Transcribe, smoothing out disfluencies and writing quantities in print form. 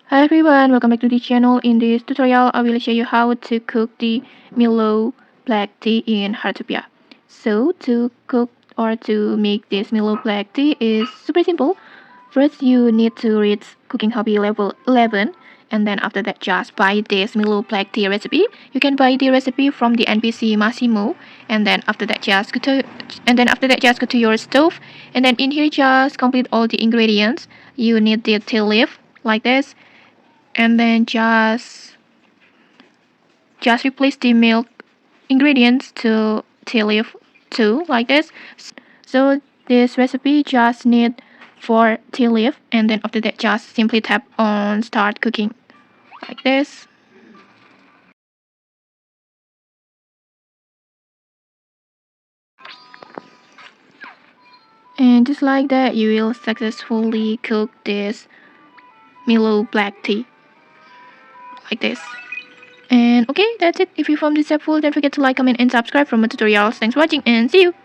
Hi everyone, welcome back to the channel. In this tutorial, I will show you how to cook the Mellow Black Tea in Heartopia. So to cook or to make this Mellow Black Tea is super simple. First, you need to reach cooking hobby level 11, and then after that, just buy this Mellow Black Tea recipe. You can buy the recipe from the NPC Massimo, and then after that, just go to your stove, and then in here, just complete all the ingredients. You need the tea leaf like this, and then just replace the milk ingredients to tea leaf too, like this. So this recipe just need 4 tea leaf, and then after that just simply tap on start cooking like this. And just like that, you will successfully cook this Mellow Black Tea like this. And okay, that's it. If you found this helpful, don't forget to like, comment, and subscribe for more tutorials. Thanks for watching, and see you!